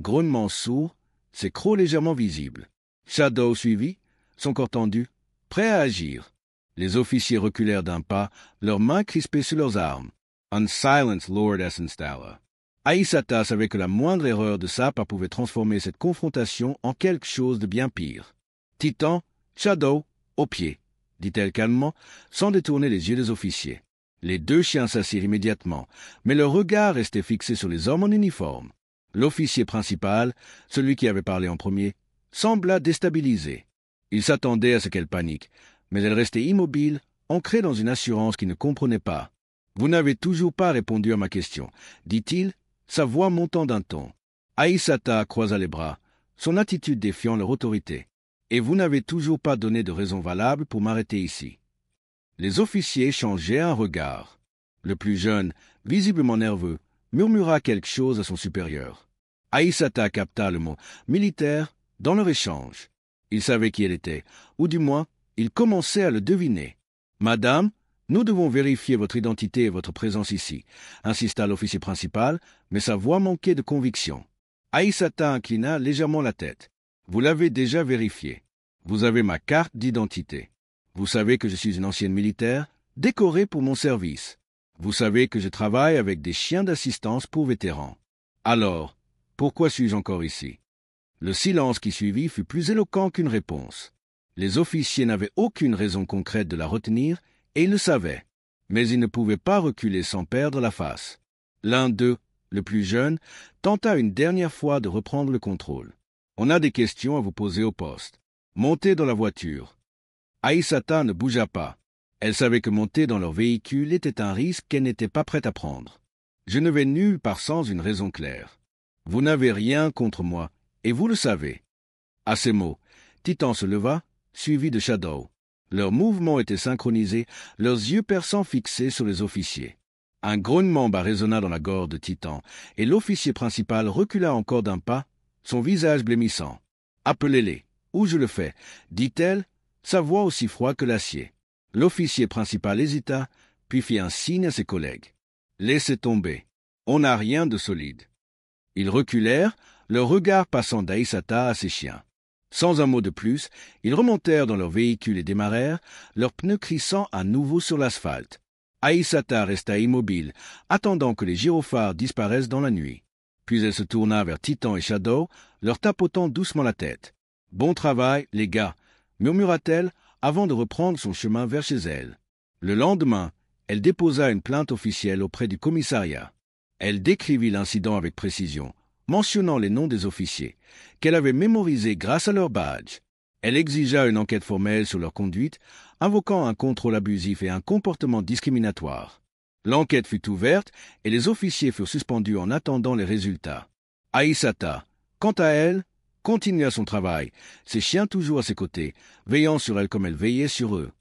Grognement sourd, ses crocs légèrement visibles. Shadow suivit, son corps tendu, prêt à agir. Les officiers reculèrent d'un pas, leurs mains crispées sur leurs armes. Un silence, Lord Essenstala. Aïsata savait que la moindre erreur de Sapa pouvait transformer cette confrontation en quelque chose de bien pire. Titan, Shadow, au pied, dit-elle calmement, sans détourner les yeux des officiers. Les deux chiens s'assirent immédiatement, mais leur regard restait fixé sur les hommes en uniforme. L'officier principal, celui qui avait parlé en premier, sembla déstabilisé. Il s'attendait à ce qu'elle panique, mais elle restait immobile, ancrée dans une assurance qu'il ne comprenait pas. « Vous n'avez toujours pas répondu à ma question, » dit-il, sa voix montant d'un ton. Aïsata croisa les bras, son attitude défiant leur autorité. « Et vous n'avez toujours pas donné de raison valable pour m'arrêter ici. » Les officiers échangèrent un regard. Le plus jeune, visiblement nerveux, murmura quelque chose à son supérieur. Aïsata capta le mot « militaire » dans leur échange. Il savait qui elle était, ou du moins, il commençait à le deviner. « Madame, nous devons vérifier votre identité et votre présence ici », insista l'officier principal, mais sa voix manquait de conviction. Aïsata inclina légèrement la tête. « Vous l'avez déjà vérifié. Vous avez ma carte d'identité. Vous savez que je suis une ancienne militaire, décorée pour mon service. Vous savez que je travaille avec des chiens d'assistance pour vétérans. Alors, pourquoi suis-je encore ici ?» Le silence qui suivit fut plus éloquent qu'une réponse. Les officiers n'avaient aucune raison concrète de la retenir, et ils le savaient. Mais ils ne pouvaient pas reculer sans perdre la face. L'un d'eux, le plus jeune, tenta une dernière fois de reprendre le contrôle. « On a des questions à vous poser au poste. Montez dans la voiture. » Aïsata ne bougea pas. Elle savait que monter dans leur véhicule était un risque qu'elle n'était pas prête à prendre. « Je ne vais nulle part sans une raison claire. Vous n'avez rien contre moi, et vous le savez. » À ces mots, Titan se leva, suivi de Shadow. Leurs mouvements étaient synchronisés, leurs yeux perçants fixés sur les officiers. Un grognement bas résonna dans la gorge de Titan, et l'officier principal recula encore d'un pas, son visage blêmissant. « Appelez-les, ou je le fais, » dit-elle, sa voix aussi froide que l'acier. L'officier principal hésita, puis fit un signe à ses collègues. « Laissez tomber. On n'a rien de solide. » Ils reculèrent, leur regard passant d'Aïsata à ses chiens. Sans un mot de plus, ils remontèrent dans leur véhicule et démarrèrent, leurs pneus crissant à nouveau sur l'asphalte. Aïsata resta immobile, attendant que les gyrophares disparaissent dans la nuit. Puis elle se tourna vers Titan et Shadow, leur tapotant doucement la tête. « Bon travail, les gars !» murmura-t-elle avant de reprendre son chemin vers chez elle. Le lendemain, elle déposa une plainte officielle auprès du commissariat. Elle décrivit l'incident avec précision, mentionnant les noms des officiers, qu'elle avait mémorisés grâce à leur badge. Elle exigea une enquête formelle sur leur conduite, invoquant un contrôle abusif et un comportement discriminatoire. L'enquête fut ouverte et les officiers furent suspendus en attendant les résultats. Aïsata, quant à elle, continua son travail, ses chiens toujours à ses côtés, veillant sur elle comme elle veillait sur eux.